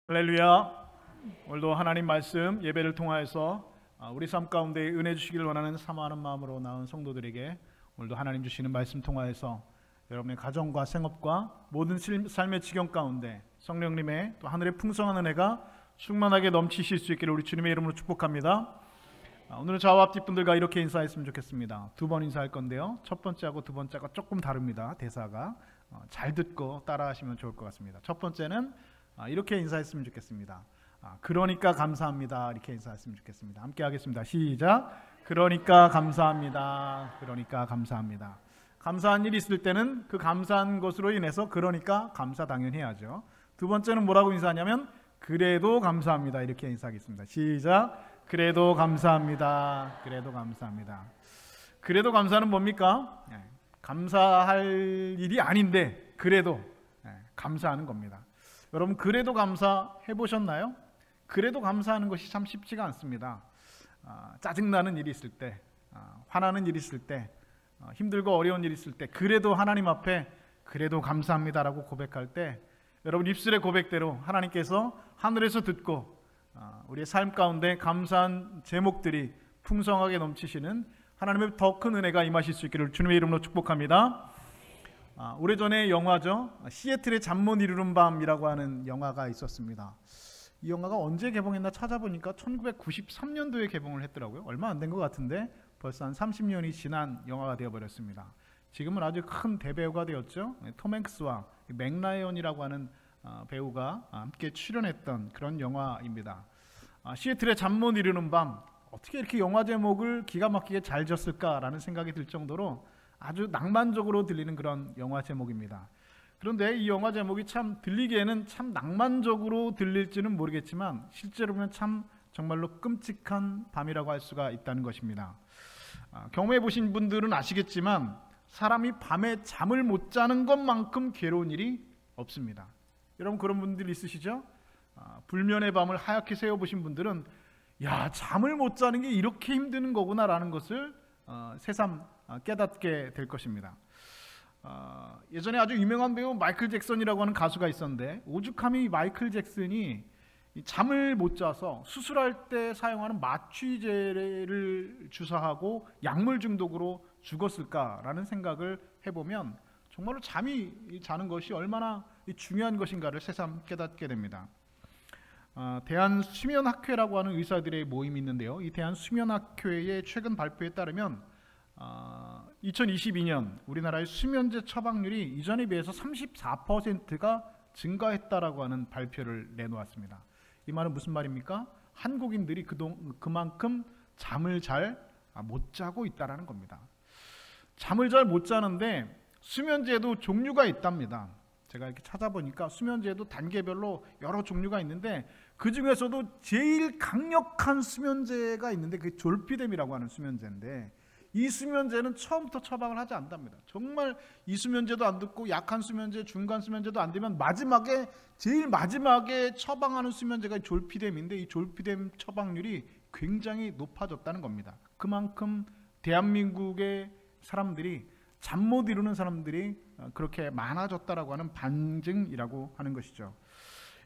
할렐루야. 오늘도 하나님 말씀 예배를 통하여서 우리 삶 가운데 은혜 주시기를 원하는 사모하는 마음으로 나온 성도들에게 오늘도 하나님 주시는 말씀 통하여서 여러분의 가정과 생업과 모든 삶의 지경 가운데 성령님의 또 하늘의 풍성한 은혜가 충만하게 넘치실 수 있기를 우리 주님의 이름으로 축복합니다. 오늘은 저와 앞뒤 분들과 이렇게 인사했으면 좋겠습니다. 두 번 인사할 건데요, 첫 번째하고 두 번째가 조금 다릅니다. 대사가 잘 듣고 따라하시면 좋을 것 같습니다. 첫 번째는 이렇게 인사했으면 좋겠습니다. 그러니까 감사합니다. 이렇게 인사했으면 좋겠습니다. 함께 하겠습니다. 시작. 그러니까 감사합니다. 그러니까 감사합니다. 감사한 일이 있을 때는 그 감사한 것으로 인해서 그러니까 감사 당연히 해야죠. 두 번째는 뭐라고 인사하냐면 그래도 감사합니다. 이렇게 인사하겠습니다. 시작. 그래도 감사합니다. 그래도 감사합니다. 그래도 감사는 뭡니까? 감사할 일이 아닌데 그래도 감사하는 겁니다. 여러분, 그래도 감사 해보셨나요? 그래도 감사하는 것이 참 쉽지가 않습니다. 짜증나는 일이 있을 때, 화나는 일이 있을 때, 힘들고 어려운 일이 있을 때 그래도 하나님 앞에 그래도 감사합니다라고 고백할 때 여러분 입술의 고백대로 하나님께서 하늘에서 듣고 우리의 삶 가운데 감사한 제목들이 풍성하게 넘치시는 하나님의 더 큰 은혜가 임하실 수 있기를 주님의 이름으로 축복합니다. 오래전에 영화죠. 시애틀의 잠 못 이루는 밤이라고 하는 영화가 있었습니다. 이 영화가 언제 개봉했나 찾아보니까 1993년도에 개봉을 했더라고요. 얼마 안 된 것 같은데 벌써 한 30년이 지난 영화가 되어버렸습니다. 지금은 아주 큰 대배우가 되었죠. 톰 행크스와 맥 라이언이라고 하는 배우가 함께 출연했던 그런 영화입니다. 시애틀의 잠 못 이루는 밤, 어떻게 이렇게 영화 제목을 기가 막히게 잘 졌을까라는 생각이 들 정도로 아주 낭만적으로 들리는 그런 영화 제목입니다. 그런데 이 영화 제목이 참 들리기에는 참 낭만적으로 들릴지는 모르겠지만 실제로 보면 참 정말로 끔찍한 밤이라고 할 수가 있다는 것입니다. 경험해 보신 분들은 아시겠지만 사람이 밤에 잠을 못 자는 것만큼 괴로운 일이 없습니다. 여러분 그런 분들 있으시죠? 불면의 밤을 하얗게 새워보신 분들은 야, 잠을 못 자는 게 이렇게 힘든 거구나라는 것을 새삼 깨닫게 될 것입니다. 예전에 아주 유명한 배우 마이클 잭슨이라고 하는 가수가 있었는데 오죽하면 마이클 잭슨이 잠을 못 자서 수술할 때 사용하는 마취제를 주사하고 약물 중독으로 죽었을까라는 생각을 해보면 정말로 잠이 자는 것이 얼마나 중요한 것인가를 새삼 깨닫게 됩니다. 대한수면학회라고 하는 의사들의 모임이 있는데요, 이 대한수면학회의 최근 발표에 따르면 2022년 우리나라의 수면제 처방률이 이전에 비해서 34%가 증가했다라고 하는 발표를 내놓았습니다. 이 말은 무슨 말입니까? 한국인들이 그만큼 잠을 잘 못 자고 있다라는 겁니다. 잠을 잘 못 자는데 수면제도 종류가 있답니다. 제가 이렇게 찾아보니까 수면제도 단계별로 여러 종류가 있는데 그 중에서도 제일 강력한 수면제가 있는데 그게 졸피뎀이라고 하는 수면제인데 이 수면제는 처음부터 처방을 하지 않답니다. 정말 이 수면제도 안 듣고 약한 수면제, 중간 수면제도 안 되면 마지막에 제일 마지막에 처방하는 수면제가 졸피뎀인데 이 졸피뎀 처방률이 굉장히 높아졌다는 겁니다. 그만큼 대한민국의 사람들이 잠 못 이루는 사람들이 그렇게 많아졌다라고 하는 반증이라고 하는 것이죠.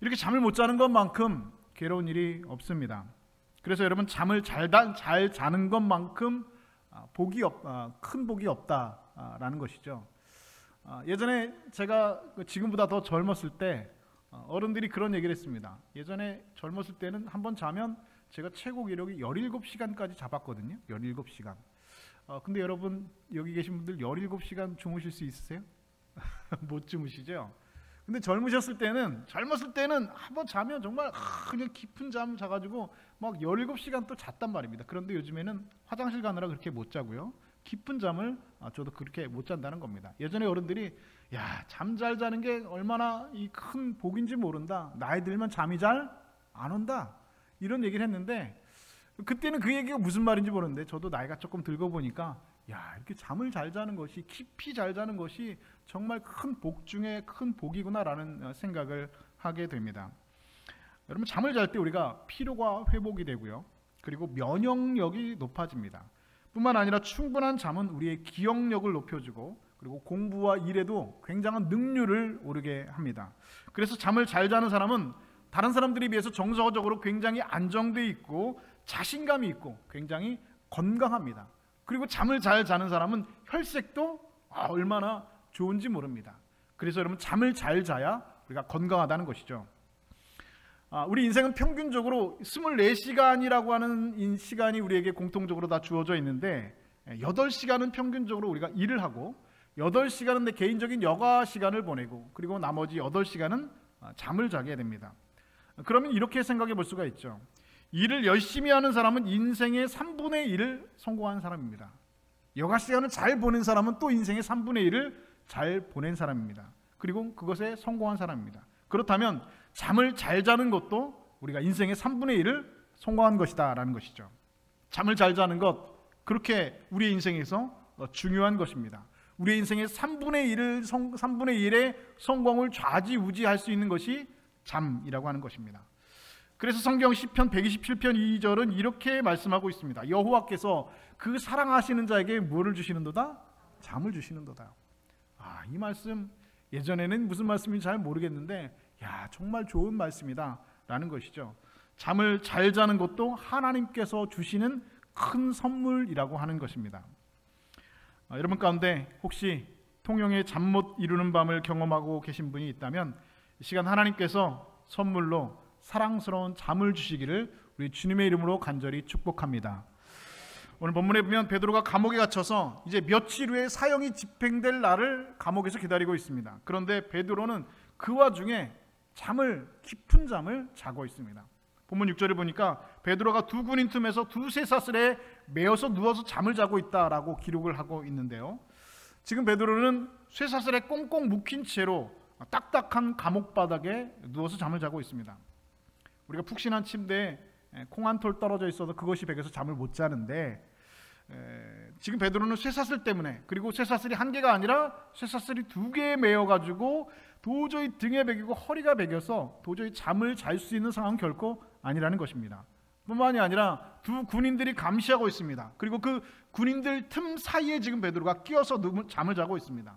이렇게 잠을 못 자는 것만큼 괴로운 일이 없습니다. 그래서 여러분 잠을 잘 자는 것만큼 큰 복이 없다라는 것이죠. 예전에 제가 지금보다 더 젊었을 때 어른들이 그런 얘기를 했습니다. 예전에 젊었을 때는 한번 자면 제가 최고 기록이 17시간까지 잡았거든요. 17시간. 근데 여러분 여기 계신 분들 17시간 주무실 수 있으세요? 못 주무시죠? 근데 젊었을 때는 한번 자면 정말 그냥 깊은 잠을 자가지고 막 17시간 또 잤단 말입니다. 그런데 요즘에는 화장실 가느라 그렇게 못 자고요, 깊은 잠을 저도 그렇게 못 잔다는 겁니다. 예전에 어른들이 야, 잠 잘 자는 게 얼마나 이 큰 복인지 모른다, 나이 들면 잠이 잘 안 온다, 이런 얘기를 했는데 그때는 그 얘기가 무슨 말인지 모르는데 저도 나이가 조금 들고 보니까 야, 이렇게 잠을 잘 자는 것이, 깊이 잘 자는 것이 정말 큰 복 중에 큰 복이구나라는 생각을 하게 됩니다. 여러분 잠을 잘 때 우리가 피로가 회복이 되고요, 그리고 면역력이 높아집니다. 뿐만 아니라 충분한 잠은 우리의 기억력을 높여주고 그리고 공부와 일에도 굉장한 능률을 오르게 합니다. 그래서 잠을 잘 자는 사람은 다른 사람들에 비해서 정서적으로 굉장히 안정돼 있고 자신감이 있고 굉장히 건강합니다. 그리고 잠을 잘 자는 사람은 혈색도 얼마나 좋은지 모릅니다. 그래서 여러분, 잠을 잘 자야 우리가 건강하다는 것이죠. 우리 인생은 평균적으로 24시간이라고 하는 시간이 우리에게 공통적으로 다 주어져 있는데 8시간은 평균적으로 우리가 일을 하고 8시간은 내 개인적인 여가 시간을 보내고 그리고 나머지 8시간은 잠을 자게 됩니다. 그러면 이렇게 생각해 볼 수가 있죠. 일을 열심히 하는 사람은 인생의 3분의 1을 성공한 사람입니다. 여가 시간을 잘 보낸 사람은 또 인생의 3분의 1을 잘 보낸 사람입니다. 그리고 그것에 성공한 사람입니다. 그렇다면 잠을 잘 자는 것도 우리가 인생의 3분의 1을 성공한 것이다 라는 것이죠. 잠을 잘 자는 것, 그렇게 우리의 인생에서 중요한 것입니다. 우리의 인생의 3분의 1의 성공을 좌지우지할 수 있는 것이 잠이라고 하는 것입니다. 그래서 성경 시편 127편 2절은 이렇게 말씀하고 있습니다. 여호와께서 그 사랑하시는 자에게 뭐를 주시는도다? 잠을 주시는도다. 이 말씀 예전에는 무슨 말씀인지 잘 모르겠는데 정말 좋은 말씀이다 라는 것이죠. 잠을 잘 자는 것도 하나님께서 주시는 큰 선물이라고 하는 것입니다. 여러분 가운데 혹시 통영에 잠 못 이루는 밤을 경험하고 계신 분이 있다면 이 시간 하나님께서 선물로 사랑스러운 잠을 주시기를 우리 주님의 이름으로 간절히 축복합니다. 오늘 본문에 보면 베드로가 감옥에 갇혀서 이제 며칠 후에 사형이 집행될 날을 감옥에서 기다리고 있습니다. 그런데 베드로는 그 와중에 깊은 잠을 자고 있습니다. 본문 6절에 보니까 베드로가 두 군인 틈에서 두 쇠사슬에 매어서 누워서 잠을 자고 있다라고 기록을 하고 있는데요. 지금 베드로는 쇠사슬에 꽁꽁 묶인 채로 딱딱한 감옥 바닥에 누워서 잠을 자고 있습니다. 우리가 푹신한 침대에 콩 한 톨 떨어져 있어서 그것이 배겨서 잠을 못 자는데 지금 베드로는 쇠사슬 때문에, 그리고 쇠사슬이 한 개가 아니라 쇠사슬이 두 개에 매여가지고 도저히 등에 베기고 허리가 베겨서 도저히 잠을 잘 수 있는 상황은 결코 아니라는 것입니다. 뿐만이 아니라 두 군인들이 감시하고 있습니다. 그리고 그 군인들 틈 사이에 지금 베드로가 끼어서 잠을 자고 있습니다.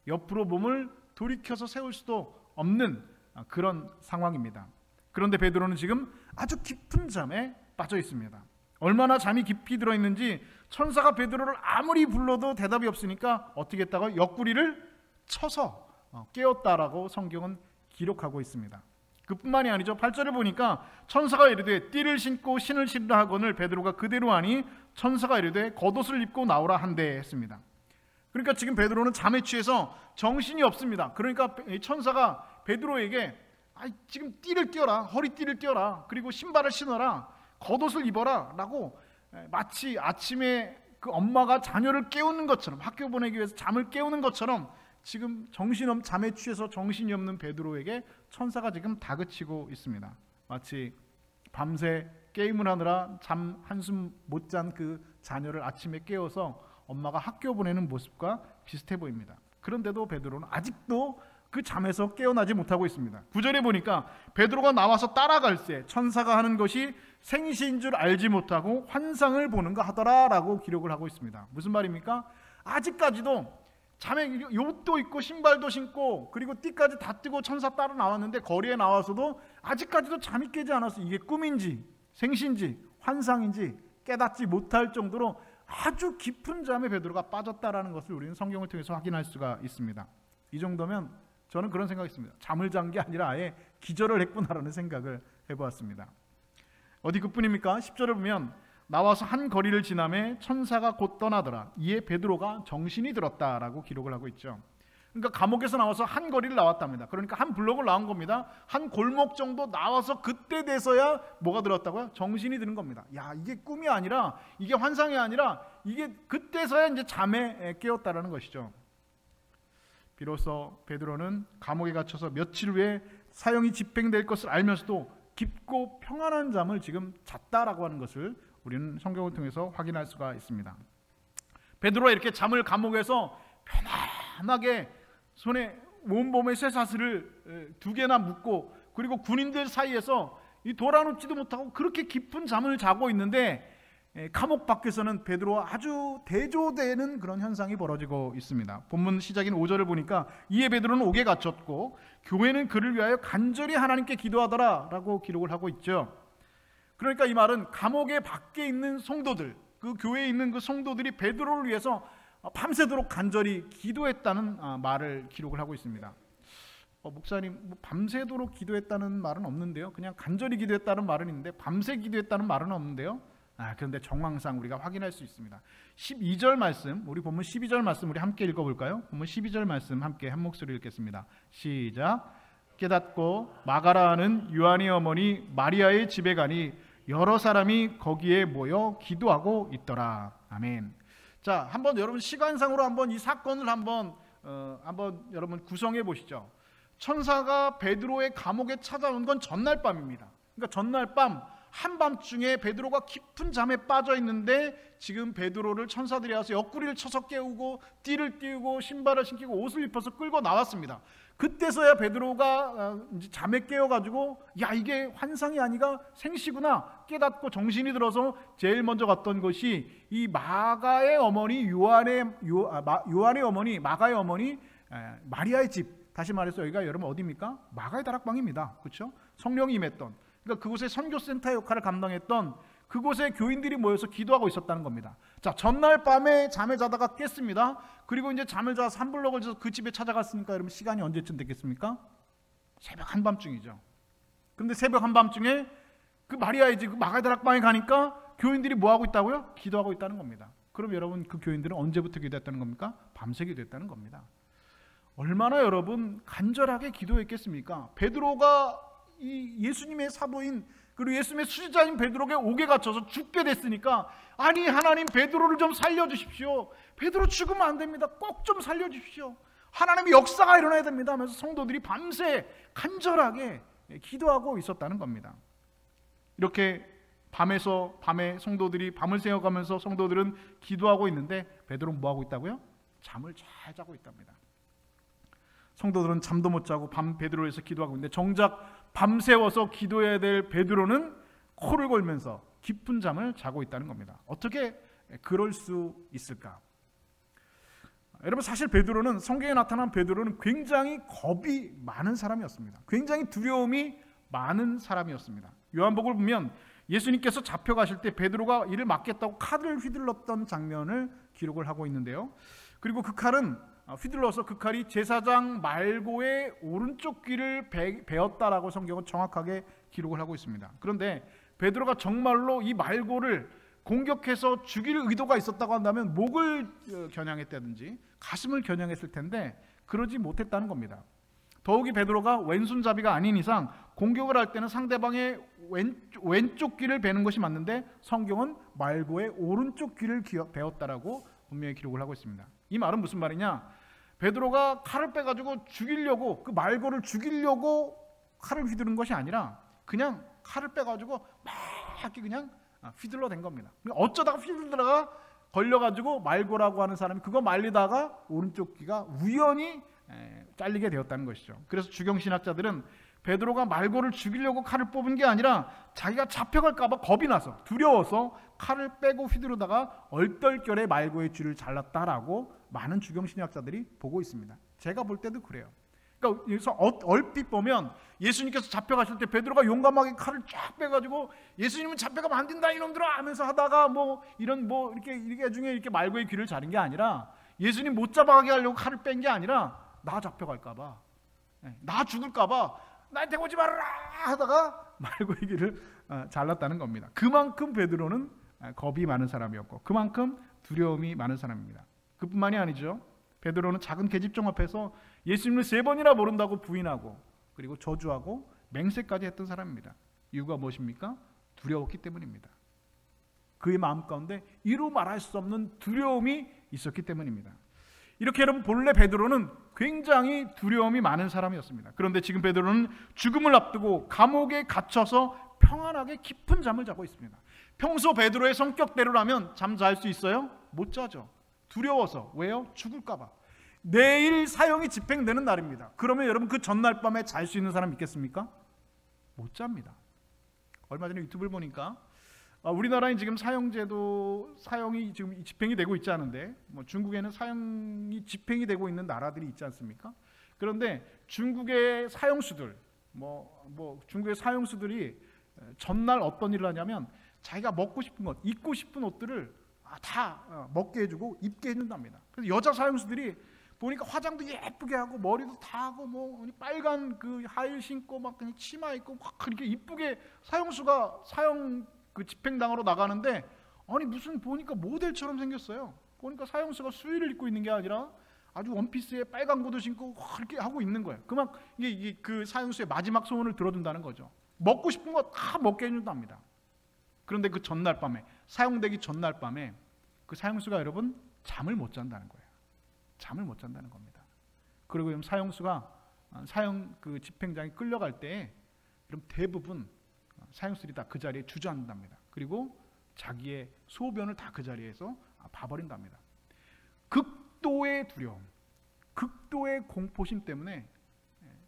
옆으로 몸을 돌이켜서 세울 수도 없는 그런 상황입니다. 그런데 베드로는 지금 아주 깊은 잠에 빠져 있습니다. 얼마나 잠이 깊이 들어있는지 천사가 베드로를 아무리 불러도 대답이 없으니까 어떻게 했다고? 옆구리를 쳐서 깨웠다라고 성경은 기록하고 있습니다. 그뿐만이 아니죠. 8절에 보니까 천사가 이르되 띠를 신고 신을 신으라 하거늘 베드로가 그대로 하니 천사가 이르되 겉옷을 입고 나오라 한대 했습니다. 그러니까 지금 베드로는 잠에 취해서 정신이 없습니다. 그러니까 천사가 베드로에게 지금 띠를 띄어라, 허리띠를 띄어라, 그리고 신발을 신어라, 겉옷을 입어라 라고 마치 아침에 그 엄마가 자녀를 깨우는 것처럼, 학교 보내기 위해서 잠을 깨우는 것처럼 지금 잠에 취해서 정신이 없는 베드로에게 천사가 지금 다그치고 있습니다. 마치 밤새 게임을 하느라 잠 한숨 못 잔 그 자녀를 아침에 깨워서 엄마가 학교 보내는 모습과 비슷해 보입니다. 그런데도 베드로는 아직도 그 잠에서 깨어나지 못하고 있습니다. 9절에 보니까 베드로가 나와서 따라갈새 천사가 하는 것이 생시인 줄 알지 못하고 환상을 보는가 하더라라고 기록을 하고 있습니다. 무슨 말입니까? 아직까지도 잠에 옷도 입고 신발도 신고 그리고 띠까지 다 뜨고 천사 따라 나왔는데 거리에 나와서도 아직까지도 잠이 깨지 않아서 이게 꿈인지 생시인지 환상인지 깨닫지 못할 정도로 아주 깊은 잠에 베드로가 빠졌다라는 것을 우리는 성경을 통해서 확인할 수가 있습니다. 이 정도면 저는 그런 생각이 있습니다. 잠을 잔 게 아니라 아예 기절을 했구나라는 생각을 해보았습니다. 어디 그뿐입니까? 10절을 보면 나와서 한 거리를 지나매 천사가 곧 떠나더라. 이에 베드로가 정신이 들었다라고 기록을 하고 있죠. 그러니까 감옥에서 나와서 한 거리를 나왔답니다. 그러니까 한 블록을 나온 겁니다. 한 골목 정도 나와서 그때 돼서야 뭐가 들었다고요? 정신이 드는 겁니다. 이게 꿈이 아니라, 이게 환상이 아니라, 이게 그때서야 이제 잠에 깨었다라는 것이죠. 비로소 베드로는 감옥에 갇혀서 며칠 후에 사형이 집행될 것을 알면서도 깊고 평안한 잠을 지금 잤다라고 하는 것을 우리는 성경을 통해서 확인할 수가 있습니다. 베드로가 이렇게 잠을 감옥에서 편안하게 손에 온몸에 쇠사슬을 두 개나 묶고 그리고 군인들 사이에서 돌아눕지도 못하고 그렇게 깊은 잠을 자고 있는데 감옥 밖에서는 베드로와 아주 대조되는 그런 현상이 벌어지고 있습니다. 본문 시작인 5절을 보니까 이에 베드로는 옥에 갇혔고 교회는 그를 위하여 간절히 하나님께 기도하더라 라고 기록을 하고 있죠. 그러니까 이 말은 감옥에 밖에 있는 성도들, 그 교회에 있는 그 성도들이 베드로를 위해서 밤새도록 간절히 기도했다는 말을 기록을 하고 있습니다. 목사님, 밤새도록 기도했다는 말은 없는데요. 그냥 간절히 기도했다는 말은 있는데 밤새 기도했다는 말은 없는데요. 그런데 정황상 우리가 확인할 수 있습니다. 12절 말씀, 우리 본문 12절 말씀 우리 함께 읽어볼까요? 본문 12절 말씀 함께 한 목소리 읽겠습니다. 시작. 깨닫고 마가라 하는 요한의 어머니 마리아의 집에 가니 여러 사람이 거기에 모여 기도하고 있더라. 아멘. 자, 한번 여러분 시간상으로 한번 이 사건을 한번 여러분 구성해 보시죠. 천사가 베드로의 감옥에 찾아온 건 전날 밤입니다. 그러니까 전날 밤 한밤중에 베드로가 깊은 잠에 빠져 있는데 지금 베드로를 천사들이 와서 옆구리를 쳐서 깨우고 띠를 띄우고 신발을 신기고 옷을 입혀서 끌고 나왔습니다. 그때서야 베드로가 이제 잠에 깨어가지고 야, 이게 환상이 아니라 생시구나 깨닫고 정신이 들어서 제일 먼저 갔던 것이 이 마가의 어머니 요한의 어머니 마가의 어머니 마리아의 집. 다시 말해서 여기가 여러분 어디입니까? 마가의 다락방입니다. 그렇죠? 성령이 임했던, 그러니까 그곳에 선교센터 역할을 감당했던 그곳에 교인들이 모여서 기도하고 있었다는 겁니다. 자, 전날 밤에 잠에 자다가 깼습니다. 그리고 이제 잠을 자서 산불럭을 져서 그 집에 찾아갔으니까 여러분 시간이 언제쯤 됐겠습니까? 새벽 한밤중이죠. 그런데 새벽 한밤중에 그 마리아의 집 마가의 다락방에 가니까 교인들이 뭐 하고 있다고요? 기도하고 있다는 겁니다. 그럼 여러분 그 교인들은 언제부터 기도했다는 겁니까? 밤새 기도했다는 겁니다. 얼마나 여러분 간절하게 기도했겠습니까? 베드로가 이 예수님의 사도인 그리고 예수님의 수지자인 베드로에게 옥에 갇혀서 죽게 됐으니까 아니 하나님 베드로를 좀 살려주십시오. 베드로 죽으면 안 됩니다. 꼭 좀 살려주십시오. 하나님의 역사가 일어나야 됩니다 하면서 성도들이 밤새 간절하게 기도하고 있었다는 겁니다. 이렇게 밤에 성도들이 밤을 새워가면서 성도들은 기도하고 있는데 베드로는 뭐 하고 있다고요? 잠을 잘 자고 있답니다. 성도들은 잠도 못 자고 밤 베드로를 위해서 기도하고 있는데 정작 밤새워서 기도해야 될 베드로는 코를 골면서 깊은 잠을 자고 있다는 겁니다. 어떻게 그럴 수 있을까? 여러분 사실 베드로는 성경에 나타난 베드로는 굉장히 겁이 많은 사람이었습니다. 굉장히 두려움이 많은 사람이었습니다. 요한복음을 보면 예수님께서 잡혀가실 때 베드로가 이를 막겠다고 칼을 휘둘렀던 장면을 기록을 하고 있는데요. 그리고 그 칼은 휘둘러서 그 칼이 제사장 말고의 오른쪽 귀를 베었다라고 성경은 정확하게 기록을 하고 있습니다. 그런데 베드로가 정말로 이 말고를 공격해서 죽일 의도가 있었다고 한다면 목을 겨냥했다든지 가슴을 겨냥했을 텐데 그러지 못했다는 겁니다. 더욱이 베드로가 왼손잡이가 아닌 이상 공격을 할 때는 상대방의 왼쪽 귀를 베는 것이 맞는데 성경은 말고의 오른쪽 귀를 베었다라고 분명히 기록을 하고 있습니다. 이 말은 무슨 말이냐? 베드로가 칼을 빼가지고 죽이려고 그 말고를 죽이려고 칼을 휘두른 것이 아니라 그냥 칼을 빼가지고 막 그냥 휘둘러 댄 겁니다. 어쩌다가 휘둘러다가 걸려가지고 말고라고 하는 사람이 그거 말리다가 오른쪽 귀가 우연히 잘리게 되었다는 것이죠. 그래서 주경신학자들은 베드로가 말고를 죽이려고 칼을 뽑은 게 아니라 자기가 잡혀갈까봐 겁이 나서 두려워서 칼을 빼고 휘두르다가 얼떨결에 말고의 쥐를 잘랐다라고 많은 주경신학자들이 보고 있습니다. 제가 볼 때도 그래요. 그러니까 여기서 얼핏 보면 예수님께서 잡혀가실 때 베드로가 용감하게 칼을 쫙 빼가지고 예수님은 잡혀가면 안 된다 이놈들아 하면서 하다가 이렇게 중에 이렇게 말고의 귀를 자른 게 아니라 예수님 못 잡아가게 하려고 칼을 뺀 게 아니라 나 잡혀갈까봐, 나 죽을까봐 나한테 오지 말아라 하다가 말고의 귀를 잘랐다는 겁니다. 그만큼 베드로는 겁이 많은 사람이었고 그만큼 두려움이 많은 사람입니다. 그뿐만이 아니죠. 베드로는 작은 계집종 앞에서 예수님을 3번이나 모른다고 부인하고 그리고 저주하고 맹세까지 했던 사람입니다. 이유가 무엇입니까? 두려웠기 때문입니다. 그의 마음 가운데 이루 말할 수 없는 두려움이 있었기 때문입니다. 이렇게 여러분 본래 베드로는 굉장히 두려움이 많은 사람이었습니다. 그런데 지금 베드로는 죽음을 앞두고 감옥에 갇혀서 평안하게 깊은 잠을 자고 있습니다. 평소 베드로의 성격대로라면 잠 잘 수 있어요? 못 자죠. 두려워서. 왜요? 죽을까 봐. 내일 사형이 집행되는 날입니다. 그러면 여러분 그 전날 밤에 잘 수 있는 사람 있겠습니까? 못 잡니다. 얼마 전에 유튜브를 보니까 우리나라에 지금 사형제도 사형이 지금 집행이 되고 있지 않은데, 중국에는 사형이 집행이 되고 있는 나라들이 있지 않습니까? 그런데 중국의 사형수들, 중국의 사형수들이 전날 어떤 일을 하냐면 자기가 먹고 싶은 것, 입고 싶은 옷들을 다 먹게 해주고 입게 해준답니다. 그래서 여자 사형수들이 보니까 화장도 예쁘게 하고 머리도 다 하고 빨간 그 하일 신고 막 그냥 치마 입고 막 그렇게 이쁘게 사형수가 사형 그 집행당하러 나가는데, 아니 무슨 보니까 모델처럼 생겼어요. 보니까 사형수가 수의를 입고 있는 게 아니라 아주 원피스에 빨간 구두 신고 그렇게 하고 있는 거예요. 이게 그 사형수의 마지막 소원을 들어준다는 거죠. 먹고 싶은 거 다 먹게 해준답니다. 그런데 그 전날 밤에, 사형되기 전날 밤에 그 사형수가 여러분 잠을 못 잔다는 거예요. 잠을 못 잔다는 겁니다. 그리고 사형수가 사형 그 집행장에 끌려갈 때 그럼 대부분 사형수들이 다 그 자리에 주저앉는답니다. 그리고 자기의 소변을 다 그 자리에서 봐버린답니다. 극도의 두려움, 극도의 공포심 때문에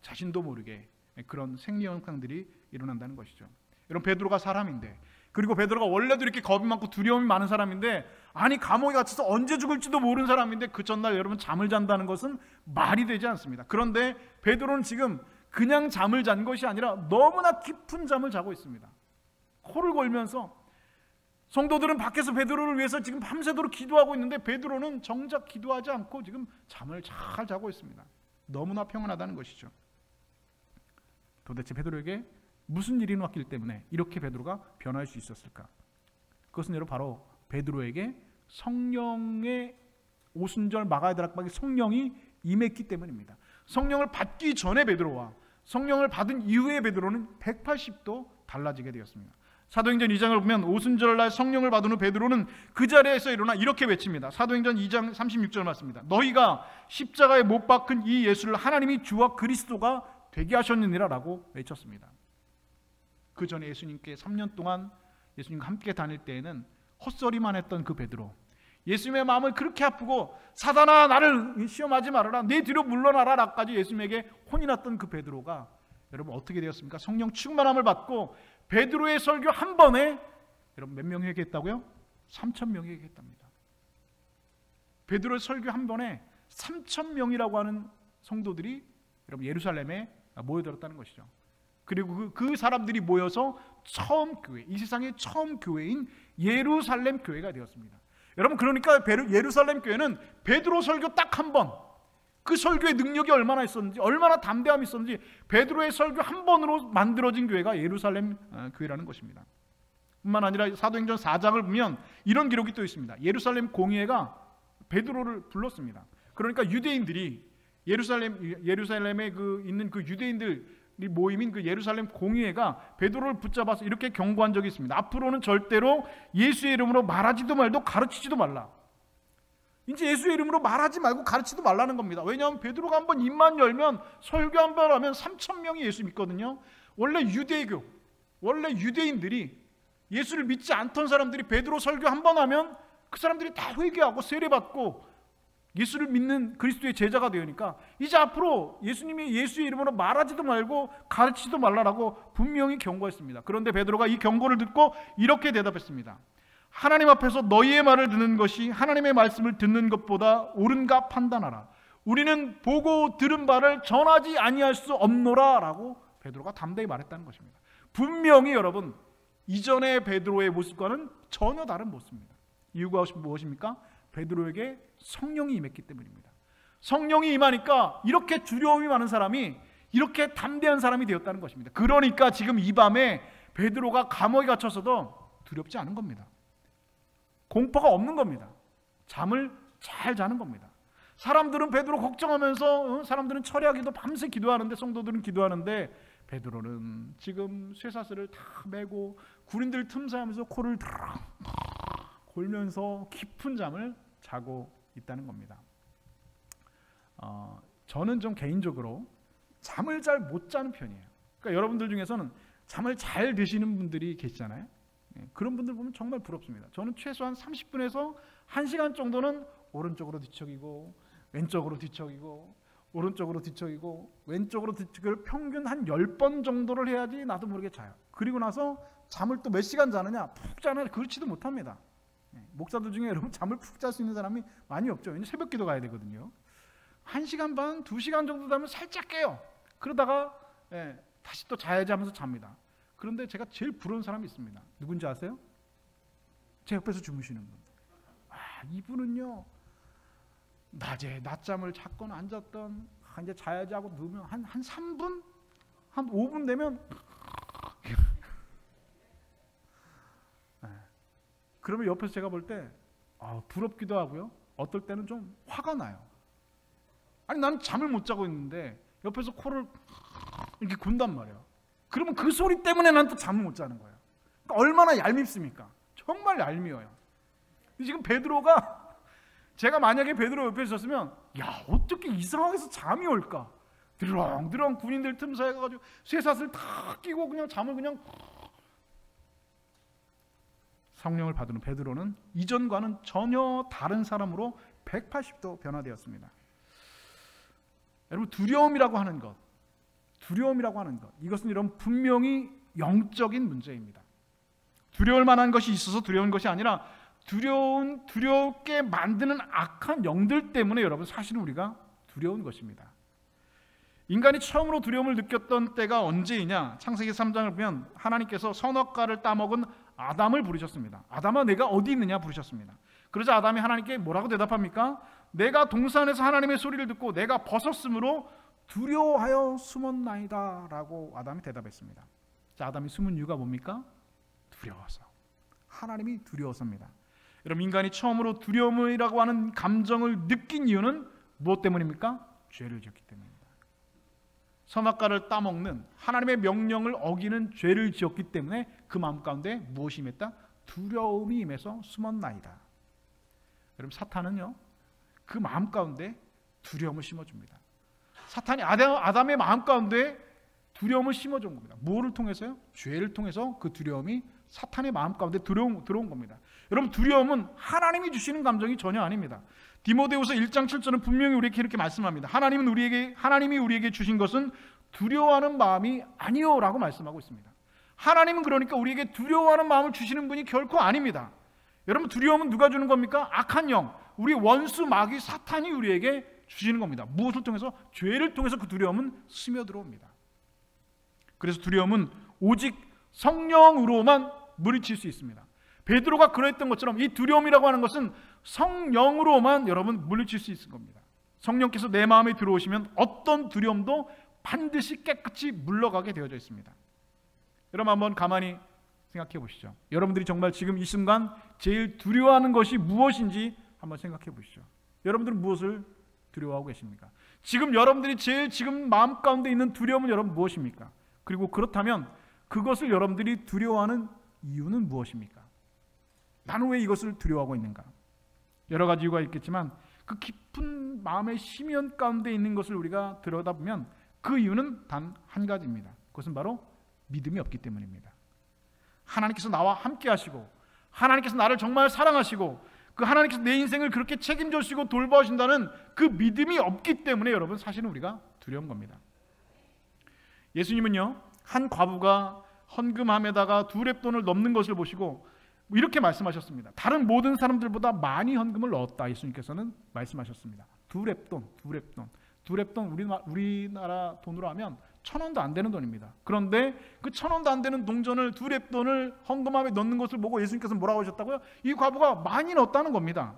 자신도 모르게 그런 생리 현상들이 일어난다는 것이죠. 여러분, 베드로가 사람인데, 그리고 베드로가 원래도 이렇게 겁이 많고 두려움이 많은 사람인데, 아니 감옥에 갇혀서 언제 죽을지도 모르는 사람인데 그 전날 여러분 잠을 잔다는 것은 말이 되지 않습니다. 그런데 베드로는 지금 그냥 잠을 잔 것이 아니라 너무나 깊은 잠을 자고 있습니다. 코를 골면서, 성도들은 밖에서 베드로를 위해서 지금 밤새도록 기도하고 있는데 베드로는 정작 기도하지 않고 지금 잠을 잘 자고 있습니다. 너무나 평안하다는 것이죠. 도대체 베드로에게 무슨 일이 왔기 때문에 이렇게 베드로가 변할 수 있었을까? 그것은 여러분 바로 베드로에게 성령의 오순절 마가다락방의 성령이 임했기 때문입니다. 성령을 받기 전에 베드로와 성령을 받은 이후의 베드로는 180도 달라지게 되었습니다. 사도행전 2장을 보면 오순절날 성령을 받은 후 베드로는 그 자리에서 일어나 이렇게 외칩니다. 사도행전 2장 36절 말씀입니다. 너희가 십자가에 못 박힌 이 예수를 하나님이 주와 그리스도가 되게 하셨느니라 라고 외쳤습니다. 그 전에 예수님께 3년 동안 예수님과 함께 다닐 때에는 헛소리만 했던 그 베드로, 예수님의 마음을 그렇게 아프고 사단아 나를 시험하지 말아라, 내 뒤로 물러나라 라까지 예수님에게 혼이 났던 그 베드로가 여러분 어떻게 되었습니까? 성령 충만함을 받고 베드로의 설교 한 번에 여러분 몇 명이 회개했다고요? 3,000명이 회개했답니다. 베드로의 설교 한 번에 3,000명이라고 하는 성도들이 여러분 예루살렘에 모여들었다는 것이죠. 그리고 그 사람들이 모여서 처음 교회, 이 세상의 처음 교회인 예루살렘 교회가 되었습니다. 여러분, 그러니까 예루살렘 교회는 베드로 설교 딱 한 번, 그 설교의 능력이 얼마나 있었는지, 얼마나 담대함이 있었는지, 베드로의 설교 한 번으로 만들어진 교회가 예루살렘 교회라는 것입니다. 뿐만 아니라 사도행전 4장을 보면 이런 기록이 또 있습니다. 예루살렘 공의회가 베드로를 불렀습니다. 그러니까 유대인들이 예루살렘에 있는 그 유대인들 모임인 그 예루살렘 공의회가 베드로를 붙잡아서 이렇게 경고한 적이 있습니다. 앞으로는 절대로 예수의 이름으로 말하지도 말고 가르치지도 말라. 이제 예수의 이름으로 말하지 말고 가르치지도 말라는 겁니다. 왜냐하면 베드로가 한번 입만 열면, 설교 한번 하면 3,000명이 예수 믿거든요. 원래 유대교, 원래 유대인들이 예수를 믿지 않던 사람들이 베드로 설교 한번 하면 그 사람들이 다 회개하고 세례받고 예수를 믿는 그리스도의 제자가 되니까 이제 앞으로 예수님이 예수의 이름으로 말하지도 말고 가르치지도 말라라고 분명히 경고했습니다. 그런데 베드로가 이 경고를 듣고 이렇게 대답했습니다. 하나님 앞에서 너희의 말을 듣는 것이 하나님의 말씀을 듣는 것보다 옳은가 판단하라. 우리는 보고 들은 바를 전하지 아니할 수 없노라 라고 베드로가 담대히 말했다는 것입니다. 분명히 여러분, 이전의 베드로의 모습과는 전혀 다른 모습입니다. 이유가 무엇입니까? 베드로에게 성령이 임했기 때문입니다. 성령이 임하니까 이렇게 두려움이 많은 사람이 이렇게 담대한 사람이 되었다는 것입니다. 그러니까 지금 이 밤에 베드로가 감옥에 갇혀서도 두렵지 않은 겁니다. 공포가 없는 겁니다. 잠을 잘 자는 겁니다. 사람들은 베드로 걱정하면서 사람들은 철야기도 밤새 기도하는데, 성도들은 기도하는데, 베드로는 지금 쇠사슬을 다 메고 군인들 틈사이하면서 코를 골면서 깊은 잠을 자고 있다는 겁니다. 저는 좀 개인적으로 잠을 잘 못 자는 편이에요. 그러니까 여러분들 중에서는 잠을 잘 드시는 분들이 계시잖아요. 그런 분들 보면 정말 부럽습니다. 저는 최소한 30분에서 1시간 정도는 오른쪽으로 뒤척이고 왼쪽으로 뒤척이고 오른쪽으로 뒤척이고 왼쪽으로 뒤척이를 평균 한 10번 정도를 해야지 나도 모르게 자요. 그리고 나서 잠을 또 몇 시간 자느냐? 푹 자느냐? 그렇지도 못합니다. 목사들 중에 여러분 잠을 푹 잘 수 있는 사람이 많이 없죠. 왜냐하면 새벽 기도 가야 되거든요. 1시간 반, 2시간 정도 자면 살짝 깨요. 그러다가 다시 또 자야지 하면서 잡니다. 그런데 제가 제일 부러운 사람이 있습니다. 누군지 아세요? 제 옆에서 주무시는 분. 이분은요, 낮에 낮잠을 잤건 안 잤던 이제 자야지 하고 누우면 한 3분? 한 5분 되면 그러면 옆에서 제가 볼 때 부럽기도 하고요. 어떨 때는 좀 화가 나요. 아니 난 잠을 못 자고 있는데 옆에서 코를 이렇게 군단 말이에요. 그러면 그 소리 때문에 난 또 잠을 못 자는 거예요. 그러니까 얼마나 얄밉습니까? 정말 얄미워요. 지금 베드로가, 제가 만약에 베드로 옆에 있었으면 어떻게 이 상황에서 잠이 올까? 드렁드렁 군인들 틈사이에 가가지고 쇠사슬 다 끼고 그냥 잠을 그냥. 성령을 받은 베드로는 이전과는 전혀 다른 사람으로 180도 변화되었습니다. 여러분, 두려움이라고 하는 것, 이것은 여러분 분명히 영적인 문제입니다. 두려울 만한 것이 있어서 두려운 것이 아니라 두렵게 만드는 악한 영들 때문에 여러분 사실은 우리가 두려운 것입니다. 인간이 처음으로 두려움을 느꼈던 때가 언제이냐? 창세기 3장을 보면 하나님께서 선악과를 따먹은 아담을 부르셨습니다. 아담아, 내가 어디 있느냐 부르셨습니다. 그러자 아담이 하나님께 뭐라고 대답합니까? 내가 동산에서 하나님의 소리를 듣고 내가 벗었으므로 두려워하여 숨었나이다 라고 아담이 대답했습니다. 자, 아담이 숨은 이유가 뭡니까? 두려워서. 하나님이 두려워서입니다. 여러분, 인간이 처음으로 두려움이라고 하는 감정을 느낀 이유는 무엇 때문입니까? 죄를 지었기 때문입니다. 선악과를 따먹는 하나님의 명령을 어기는 죄를 지었기 때문에 그 마음 가운데 무엇이 임했다? 두려움이 임해서 숨었나이다. 여러분, 사탄은요, 그 마음 가운데 두려움을 심어줍니다. 사탄이 아담의 마음 가운데 두려움을 심어준 겁니다. 뭐를 통해서요? 죄를 통해서 그 두려움이 사탄의 마음 가운데 들어온 겁니다. 여러분, 두려움은 하나님이 주시는 감정이 전혀 아닙니다. 디모데후서 1장 7절은 분명히 우리에게 이렇게 말씀합니다. 하나님이 우리에게 주신 것은 두려워하는 마음이 아니요라고 말씀하고 있습니다. 하나님은 그러니까 우리에게 두려워하는 마음을 주시는 분이 결코 아닙니다. 여러분, 두려움은 누가 주는 겁니까? 악한 영, 우리 원수 마귀 사탄이 우리에게 주시는 겁니다. 무엇을 통해서? 죄를 통해서 그 두려움은 스며들어옵니다. 그래서 두려움은 오직 성령으로만 물리칠 수 있습니다. 베드로가 그랬던 것처럼 이 두려움이라고 하는 것은 성령으로만 여러분 물리칠 수 있을 겁니다. 성령께서 내 마음에 들어오시면 어떤 두려움도 반드시 깨끗이 물러가게 되어져 있습니다. 여러분, 한번 가만히 생각해 보시죠. 여러분들이 정말 지금 이 순간 제일 두려워하는 것이 무엇인지 한번 생각해 보시죠. 여러분들은 무엇을 두려워하고 계십니까? 지금 여러분들이 제일 지금 마음 가운데 있는 두려움은 여러분 무엇입니까? 그리고 그렇다면 그것을 여러분들이 두려워하는 이유는 무엇입니까? 나는 왜 이것을 두려워하고 있는가? 여러 가지 이유가 있겠지만 그 깊은 마음의 심연 가운데 있는 것을 우리가 들여다보면 그 이유는 단 한 가지입니다. 그것은 바로 믿음이 없기 때문입니다. 하나님께서 나와 함께 하시고 하나님께서 나를 정말 사랑하시고 그 하나님께서 내 인생을 그렇게 책임져 주시고 돌봐주신다는 그 믿음이 없기 때문에 여러분 사실은 우리가 두려운 겁니다. 예수님은요, 한 과부가 헌금함에다가 2렙돈을 넣는 것을 보시고 이렇게 말씀하셨습니다. 다른 모든 사람들보다 많이 헌금을 넣었다. 예수님께서는 말씀하셨습니다. 2렙돈 우리나라 돈으로 하면 1,000원도 안 되는 돈입니다. 그런데 그 1,000원도 안 되는 동전을 2렙돈을 헌금함에 넣는 것을 보고 예수님께서는 뭐라고 하셨다고요? 이 과부가 많이 넣었다는 겁니다.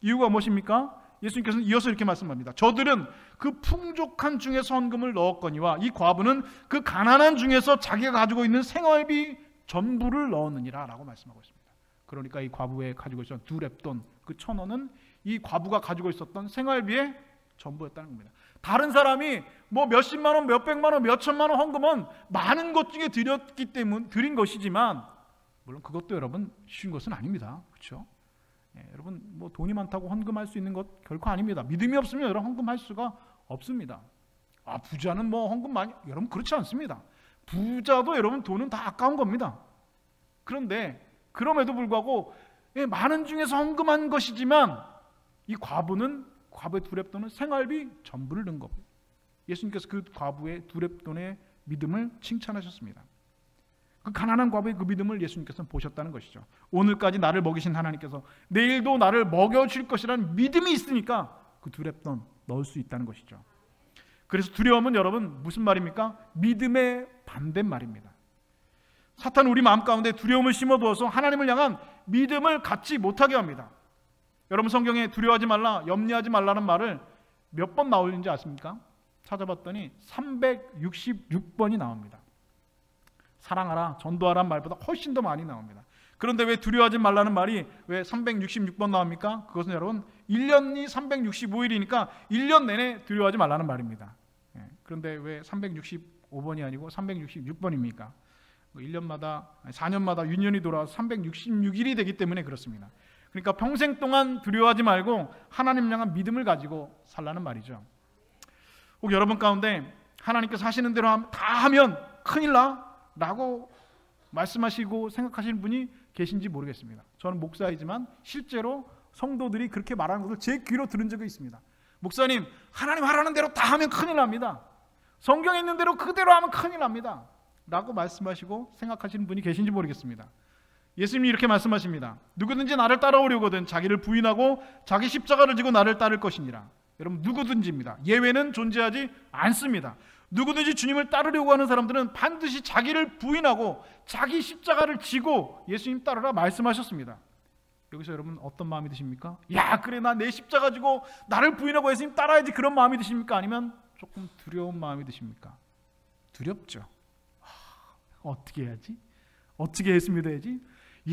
이유가 무엇입니까? 예수님께서는 이어서 이렇게 말씀합니다. 저들은 그 풍족한 중에서 헌금을 넣었거니와 이 과부는 그 가난한 중에서 자기가 가지고 있는 생활비 전부를 넣었느니라 라고 말씀하고 있습니다. 그러니까 이 과부에 가지고 있었던 2렙돈, 그 1,000원은 이 과부가 가지고 있었던 생활비의 전부였다는 겁니다. 다른 사람이 뭐 몇십만 원, 몇백만 원, 몇천만 원 헌금은 많은 것 중에 드린 것이지만 물론 그것도 여러분 쉬운 것은 아닙니다. 그렇죠? 여러분 뭐 돈이 많다고 헌금할 수 있는 것 결코 아닙니다. 믿음이 없으면 여러분 헌금할 수가 없습니다. 부자는 뭐 헌금 많이, 여러분 그렇지 않습니다. 부자도 여러분 돈은 다 아까운 겁니다. 그런데 그럼에도 불구하고 많은 중에서 헌금한 것이지만 이 과부의 2렙돈은 생활비 전부를 넣은 겁니다. 예수님께서 그 과부의 두렙돈의 믿음을 칭찬하셨습니다. 그 가난한 과부의 그 믿음을 예수님께서는 보셨다는 것이죠. 오늘까지 나를 먹이신 하나님께서 내일도 나를 먹여줄 것이라는 믿음이 있으니까 그 두렙돈 넣을 수 있다는 것이죠. 그래서 두려움은 여러분 무슨 말입니까? 믿음의 반대말입니다. 사탄은 우리 마음 가운데 두려움을 심어두어서 하나님을 향한 믿음을 갖지 못하게 합니다. 여러분 성경에 두려워하지 말라, 염려하지 말라는 말을 몇 번 나오는지 아십니까? 찾아봤더니 366번이 나옵니다. 사랑하라, 전도하라는 말보다 훨씬 더 많이 나옵니다. 그런데 왜 두려워하지 말라는 말이 왜 366번 나옵니까? 그것은 여러분 1년이 365일이니까 1년 내내 두려워하지 말라는 말입니다. 그런데 왜 365번이 아니고 366번입니까? 1년마다 4년마다 유년이 돌아와서 366일이 되기 때문에 그렇습니다. 그러니까 평생 동안 두려워하지 말고 하나님 향한 믿음을 가지고 살라는 말이죠. 혹 여러분 가운데 하나님께서 하시는 대로 다 하면 큰일 나 라고 말씀하시고 생각하시는 분이 계신지 모르겠습니다. 저는 목사이지만 실제로 성도들이 그렇게 말하는 것을 제 귀로 들은 적이 있습니다. 목사님, 하나님 하라는 대로 다 하면 큰일 납니다. 성경에 있는 대로 그대로 하면 큰일 납니다 라고 말씀하시고 생각하시는 분이 계신지 모르겠습니다. 예수님이 이렇게 말씀하십니다. 누구든지 나를 따라오려거든 자기를 부인하고 자기 십자가를 지고 나를 따를 것이니라. 여러분 누구든지입니다. 예외는 존재하지 않습니다. 누구든지 주님을 따르려고 하는 사람들은 반드시 자기를 부인하고 자기 십자가를 지고 예수님 따르라 말씀하셨습니다. 여기서 여러분 어떤 마음이 드십니까? 야 그래 나 내 십자가 지고 나를 부인하고 예수님 따라야지 그런 마음이 드십니까? 아니면 조금 두려운 마음이 드십니까? 두렵죠. 어떻게 해야지? 어떻게 예수 믿어야지?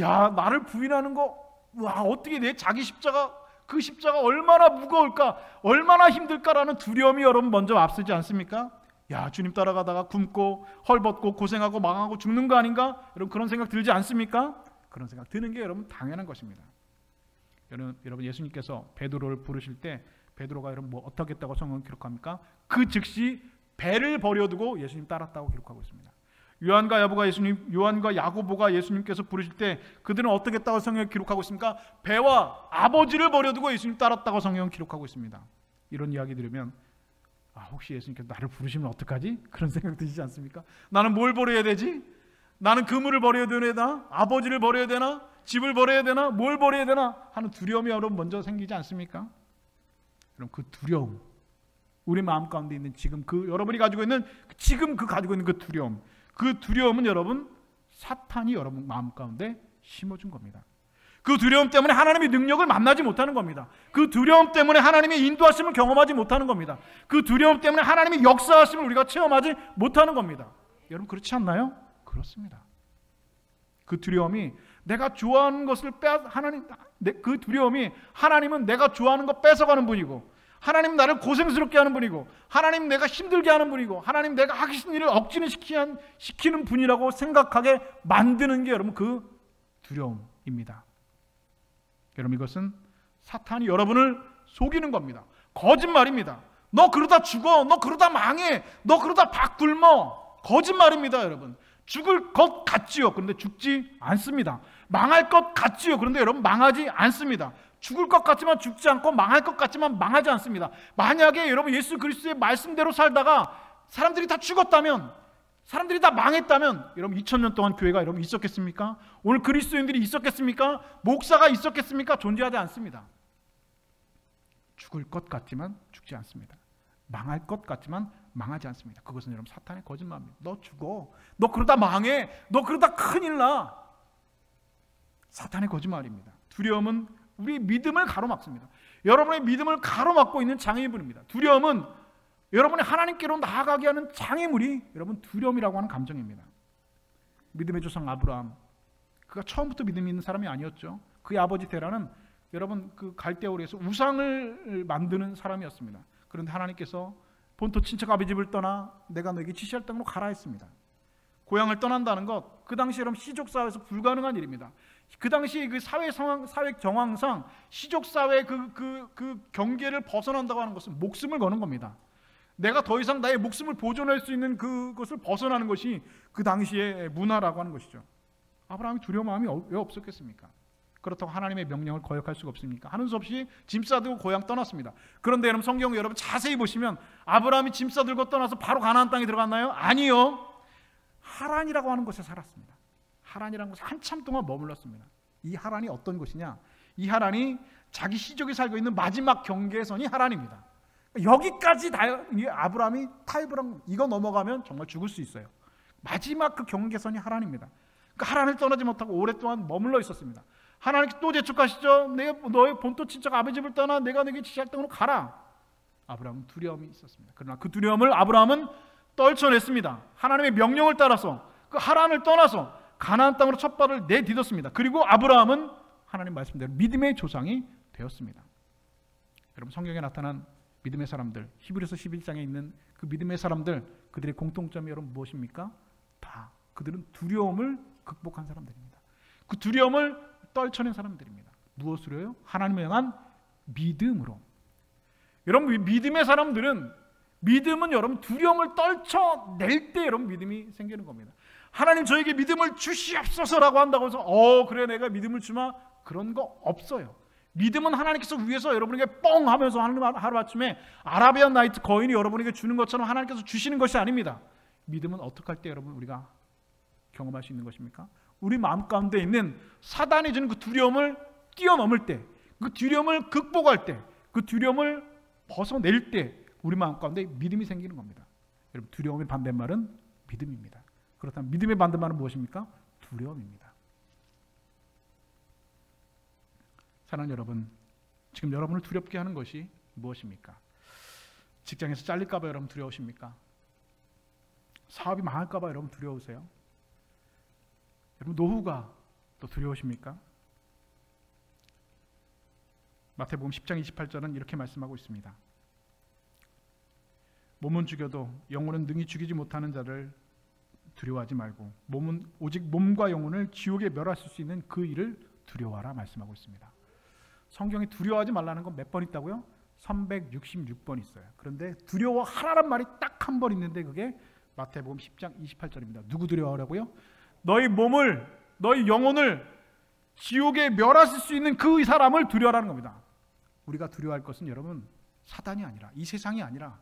야 나를 부인하는 거 와 어떻게 내 자기 십자가 그 십자가 얼마나 무거울까 얼마나 힘들까라는 두려움이 여러분 먼저 앞서지 않습니까? 야 주님 따라가다가 굶고 헐벗고 고생하고 망하고 죽는 거 아닌가? 여러분 그런 생각 들지 않습니까? 그런 생각 드는 게 여러분 당연한 것입니다. 여러분 예수님께서 베드로를 부르실 때 베드로가 여러분 뭐 어떻게 했다고 성경은 기록합니까? 그 즉시 배를 버려두고 예수님 따랐다고 기록하고 있습니다. 요한과 야고보가 예수님께서 부르실 때 그들은 어떻게 했다고 성경에 기록하고 있습니까? 배와 아버지를 버려두고 예수님 따랐다고 성경은 기록하고 있습니다. 이런 이야기 들으면 혹시 예수님께서 나를 부르시면 어떡하지? 그런 생각 드시지 않습니까? 나는 뭘 버려야 되지? 나는 그물을 버려야 되나? 아버지를 버려야 되나? 집을 버려야 되나? 뭘 버려야 되나? 하는 두려움이 여러분 먼저 생기지 않습니까? 그럼 그 두려움, 우리 마음 가운데 있는 여러분이 가지고 있는 가지고 있는 그 두려움, 그 두려움은 여러분 사탄이 여러분 마음 가운데 심어준 겁니다. 그 두려움 때문에 하나님의 능력을 만나지 못하는 겁니다. 그 두려움 때문에 하나님의 인도하심을 경험하지 못하는 겁니다. 그 두려움 때문에 하나님의 역사하심을 우리가 체험하지 못하는 겁니다. 여러분 그렇지 않나요? 그렇습니다. 그 두려움이 내가 좋아하는 것을 그 두려움이 하나님은 내가 좋아하는 거 뺏어가는 분이고 하나님 나를 고생스럽게 하는 분이고 하나님 내가 힘들게 하는 분이고 하나님 내가 하기 싫은 일을 억지로 시키는 분이라고 생각하게 만드는 게 여러분 그 두려움입니다. 여러분 이것은 사탄이 여러분을 속이는 겁니다. 거짓말입니다. 너 그러다 죽어, 너 그러다 망해, 너 그러다 박 굶어. 거짓말입니다. 여러분 죽을 것 같지요. 그런데 죽지 않습니다. 망할 것 같지요. 그런데 여러분 망하지 않습니다. 죽을 것 같지만 죽지 않고 망할 것 같지만 망하지 않습니다. 만약에 여러분 예수 그리스도의 말씀대로 살다가 사람들이 다 죽었다면, 사람들이 다 망했다면 여러분 2000년 동안 교회가 여러분 있었겠습니까? 오늘 그리스도인들이 있었겠습니까? 목사가 있었겠습니까? 존재하지 않습니다. 죽을 것 같지만 죽지 않습니다. 망할 것 같지만 망하지 않습니다. 그것은 여러분 사탄의 거짓말입니다. 너 죽어, 너 그러다 망해, 너 그러다 큰일 나. 사탄의 거짓말입니다. 두려움은 우리 믿음을 가로막습니다. 여러분의 믿음을 가로막고 있는 장애물입니다. 두려움은 여러분이 하나님께로 나아가게 하는 장애물이 여러분 두려움이라고 하는 감정입니다. 믿음의 조상 아브라함, 그가 처음부터 믿음이 있는 사람이 아니었죠. 그의 아버지 데라는 여러분 그 갈대아우르에서 우상을 만드는 사람이었습니다. 그런데 하나님께서 본토 친척 아비 집을 떠나 내가 너에게 지시할 땅으로 가라 했습니다. 고향을 떠난다는 것, 그 당시 여러분 시족 사회에서 불가능한 일입니다. 그 당시 그 사회 정황상 시족 사회 그 경계를 벗어난다고 하는 것은 목숨을 거는 겁니다. 내가 더 이상 나의 목숨을 보존할 수 있는 그것을 벗어나는 것이 그 당시의 문화라고 하는 것이죠. 아브라함이 두려운 마음이 왜 없었겠습니까? 그렇다고 하나님의 명령을 거역할 수가 없습니까? 하는 수 없이 짐 싸들고 고향 떠났습니다. 그런데 여러분 성경 여러분 자세히 보시면 아브라함이 짐 싸들고 떠나서 바로 가나안 땅에 들어갔나요? 아니요. 하란이라고 하는 곳에 살았습니다. 하란이라는 곳에 한참 동안 머물렀습니다. 이 하란이 어떤 곳이냐? 이 하란이 자기 시족이 살고 있는 마지막 경계선이 하란입니다. 여기까지 아브라함이 타협을 한, 이거 넘어가면 정말 죽을 수 있어요. 마지막 그 경계선이 하란입니다. 그러니까 하란을 떠나지 못하고 오랫동안 머물러 있었습니다. 하나님께 또 재촉하시죠. 내가 너의 본토 친척 아버지 집을 떠나 내가 너에게 지시할 땅으로 가라. 아브라함은 두려움이 있었습니다. 그러나 그 두려움을 아브라함은 떨쳐냈습니다. 하나님의 명령을 따라서 그 하란을 떠나서 가나안 땅으로 첫 발을 내딛었습니다. 그리고 아브라함은 하나님 말씀대로 믿음의 조상이 되었습니다. 여러분 성경에 나타난 믿음의 사람들, 히브리서 11장에 있는 그 믿음의 사람들, 그들의 공통점이 여러분 무엇입니까? 다 그들은 두려움을 극복한 사람들입니다. 그 두려움을 떨쳐낸 사람들입니다. 무엇으로요? 하나님을 향한 믿음으로. 여러분 믿음의 사람들은, 믿음은 여러분 두려움을 떨쳐낼 때 여러분 믿음이 생기는 겁니다. 하나님 저에게 믿음을 주시옵소서라고 한다고 해서 그래 내가 믿음을 주마, 그런 거 없어요. 믿음은 하나님께서 위에서 여러분에게 뻥 하면서 하루아침에 아라비안 나이트 거인이 여러분에게 주는 것처럼 하나님께서 주시는 것이 아닙니다. 믿음은 어떻게 할 때 여러분 우리가 경험할 수 있는 것입니까? 우리 마음 가운데 있는 사단이 주는 그 두려움을 뛰어넘을 때, 그 두려움을 극복할 때, 그 두려움을 벗어낼 때 우리 마음 가운데 믿음이 생기는 겁니다. 여러분 두려움의 반대말은 믿음입니다. 그렇다면 믿음의 반대말은 무엇입니까? 두려움입니다. 사랑하는 여러분, 지금 여러분을 두렵게 하는 것이 무엇입니까? 직장에서 잘릴까 봐 여러분 두려우십니까? 사업이 망할까 봐 여러분 두려우세요? 여러분 노후가 또 두려우십니까? 마태복음 10장 28절은 이렇게 말씀하고 있습니다. 몸은 죽여도 영혼은 능히 죽이지 못하는 자를 두려워하지 말고 오직 몸과 영혼을 지옥에 멸하실 수 있는 그 일을 두려워하라 말씀하고 있습니다. 성경에 두려워하지 말라는 건 몇 번 있다고요? 366번 있어요. 그런데 두려워하라는 말이 딱 한 번 있는데 그게 마태복음 10장 28절입니다. 누구 두려워하라고요? 너희 몸을, 너희 영혼을 지옥에 멸하실 수 있는 그 사람을 두려워하라는 겁니다. 우리가 두려워할 것은 여러분 사단이 아니라, 이 세상이 아니라,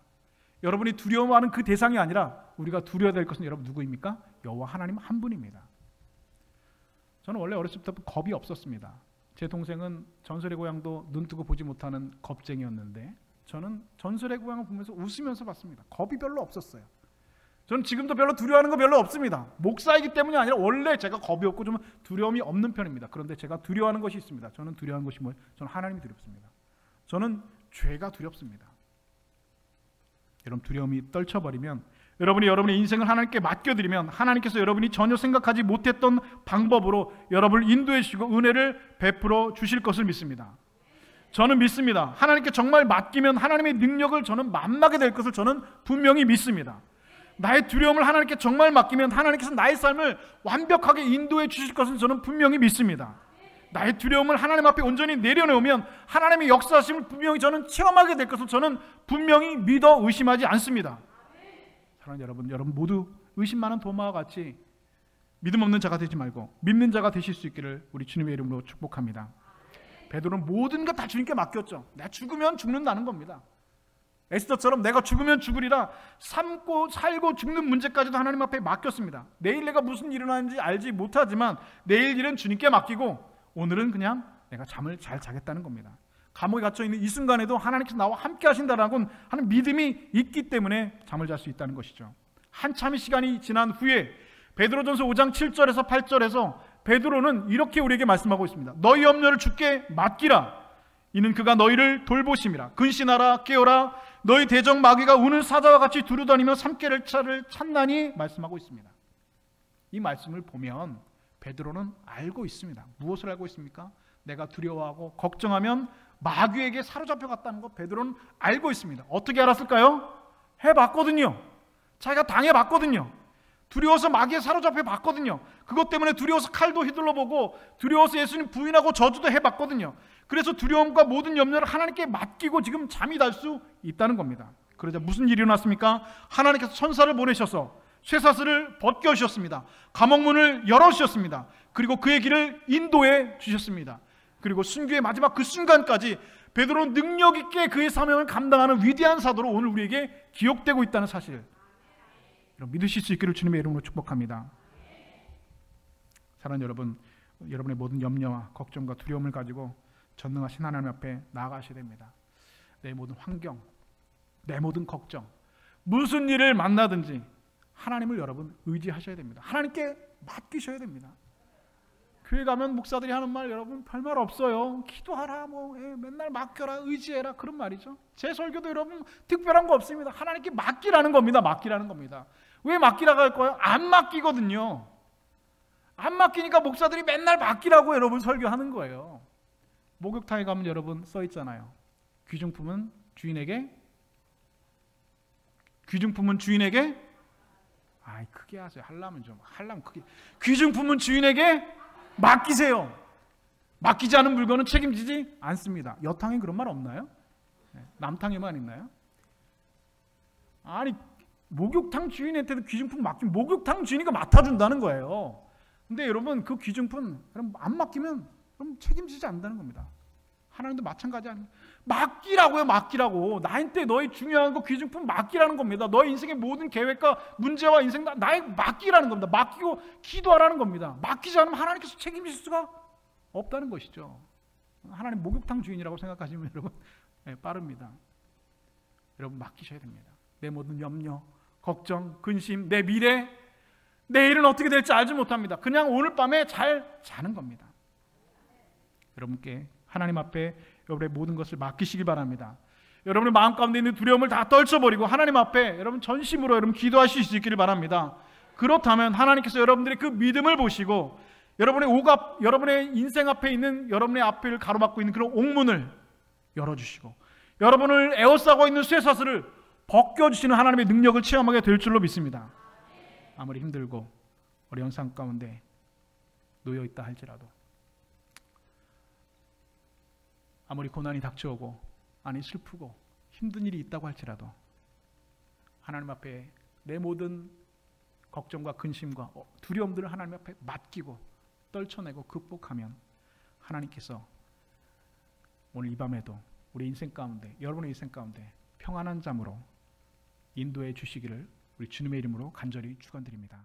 여러분이 두려워하는 그 대상이 아니라 우리가 두려워야 될 것은 여러분 누구입니까? 여호와 하나님 한 분입니다. 저는 원래 어렸을 때부터 겁이 없었습니다. 제 동생은 전설의 고향도 눈뜨고 보지 못하는 겁쟁이였는데 저는 전설의 고향을 보면서 웃으면서 봤습니다. 겁이 별로 없었어요. 저는 지금도 별로 두려워하는 거 별로 없습니다. 목사이기 때문이 아니라 원래 제가 겁이 없고 좀 두려움이 없는 편입니다. 그런데 제가 두려워하는 것이 있습니다. 저는 두려워하는 것이 뭐예요? 저는 하나님이 두렵습니다. 저는 죄가 두렵습니다. 여러분 두려움이 떨쳐버리면, 여러분이 여러분의 인생을 하나님께 맡겨드리면 하나님께서 여러분이 전혀 생각하지 못했던 방법으로 여러분을 인도해 주시고 은혜를 베풀어 주실 것을 믿습니다. 저는 믿습니다. 하나님께 정말 맡기면 하나님의 능력을 저는 만나게 될 것을 저는 분명히 믿습니다. 나의 두려움을 하나님께 정말 맡기면 하나님께서 나의 삶을 완벽하게 인도해 주실 것을 저는 분명히 믿습니다. 나의 두려움을 하나님 앞에 온전히 내려놓으면 하나님의 역사하심을 분명히 저는 체험하게 될 것을 저는 분명히 믿어 의심하지 않습니다. 사랑하는 여러분 모두 의심 많은 도마와 같이 믿음 없는 자가 되지 말고 믿는 자가 되실 수 있기를 우리 주님의 이름으로 축복합니다. 베드로는 모든 것 다 주님께 맡겼죠. 내가 죽으면 죽는다는 겁니다. 에스더처럼 내가 죽으면 죽으리라, 삶고 살고 죽는 문제까지도 하나님 앞에 맡겼습니다. 내일 내가 무슨 일이 일어나는지 알지 못하지만 내일 일은 주님께 맡기고 오늘은 그냥 내가 잠을 잘 자겠다는 겁니다. 감옥에 갇혀있는 이 순간에도 하나님께서 나와 함께 하신다라고 하는 믿음이 있기 때문에 잠을 잘 수 있다는 것이죠. 한참의 시간이 지난 후에 베드로전서 5장 7절에서 8절에서 베드로는 이렇게 우리에게 말씀하고 있습니다. 너희 염려를 주께 맡기라. 이는 그가 너희를 돌보심이라. 근신하라, 깨어라. 너희 대적 마귀가 우는 사자와 같이 두루다니며 삼켜낼 차를 찾나니 말씀하고 있습니다. 이 말씀을 보면 베드로는 알고 있습니다. 무엇을 알고 있습니까? 내가 두려워하고 걱정하면 마귀에게 사로잡혀갔다는 것 베드로는 알고 있습니다. 어떻게 알았을까요? 해봤거든요. 자기가 당해봤거든요. 두려워서 마귀에 사로잡혀 봤거든요. 그것 때문에 두려워서 칼도 휘둘러보고 두려워서 예수님 부인하고 저주도 해봤거든요. 그래서 두려움과 모든 염려를 하나님께 맡기고 지금 잠이 날 수 있다는 겁니다. 그러자 무슨 일이 일어났습니까? 하나님께서 천사를 보내셔서 쇠사슬을 벗겨주셨습니다. 감옥문을 열어주셨습니다. 그리고 그의 길을 인도해 주셨습니다. 그리고 순교의 마지막 그 순간까지 베드로는 능력 있게 그의 사명을 감당하는 위대한 사도로 오늘 우리에게 기억되고 있다는 사실, 믿으실 수 있기를 주님의 이름으로 축복합니다. 사랑하는 여러분, 여러분의 모든 염려와 걱정과 두려움을 가지고 전능하신 하나님 앞에 나아가셔야 됩니다. 내 모든 환경, 내 모든 걱정, 무슨 일을 만나든지 하나님을 여러분 의지하셔야 됩니다. 하나님께 맡기셔야 됩니다. 교회 가면 목사들이 하는 말, 여러분 별말 없어요. 기도하라, 맨날 맡겨라, 의지해라, 그런 말이죠. 제 설교도 여러분 특별한 거 없습니다. 하나님께 맡기라는 겁니다. 맡기라는 겁니다. 왜 맡기라고 할 거예요? 안 맡기거든요. 안 맡기니까 목사들이 맨날 맡기라고 여러분 설교하는 거예요. 목욕탕에 가면 여러분 써 있잖아요. 귀중품은 주인에게, 아이 크게 하세요. 하려면 크게. 귀중품은 주인에게 맡기세요. 맡기지 않은 물건은 책임지지 않습니다. 여탕에 그런 말 없나요? 남탕에만 있나요? 아니 목욕탕 주인한테도 귀중품 맡기면 목욕탕 주인이가 맡아준다는 거예요. 근데 여러분 그 귀중품 안 맡기면 그럼 책임지지 않는다는 겁니다. 하나님도 마찬가지 아닙니까? 맡기라고요. 맡기라고. 나한테 너의 중요한 거 귀중품 맡기라는 겁니다. 너의 인생의 모든 계획과 문제와 인생 나에게 맡기라는 겁니다. 맡기고 기도하라는 겁니다. 맡기지 않으면 하나님께서 책임질 수가 없다는 것이죠. 하나님 목욕탕 주인이라고 생각하시면 여러분 빠릅니다. 여러분 맡기셔야 됩니다. 내 모든 염려, 걱정, 근심, 내 미래, 내일은 어떻게 될지 알지 못합니다. 그냥 오늘 밤에 잘 자는 겁니다. 여러분께 하나님 앞에 여러분의 모든 것을 맡기시길 바랍니다. 여러분의 마음 가운데 있는 두려움을 다 떨쳐버리고 하나님 앞에 여러분 전심으로 여러분 기도하실 수 있기를 바랍니다. 그렇다면 하나님께서 여러분들의 그 믿음을 보시고 여러분의 인생 앞에 있는 여러분의 앞을 가로막고 있는 그런 옥문을 열어주시고 여러분을 에워싸고 있는 쇠사슬을 벗겨주시는 하나님의 능력을 체험하게 될 줄로 믿습니다. 아무리 힘들고 어려운 삶 가운데 놓여있다 할지라도, 아무리 고난이 닥쳐오고 슬프고 힘든 일이 있다고 할지라도 하나님 앞에 내 모든 걱정과 근심과 두려움들을 하나님 앞에 맡기고 떨쳐내고 극복하면 하나님께서 오늘 이 밤에도 우리 인생 가운데, 여러분의 인생 가운데 평안한 잠으로 인도해 주시기를 우리 주님의 이름으로 간절히 축원드립니다.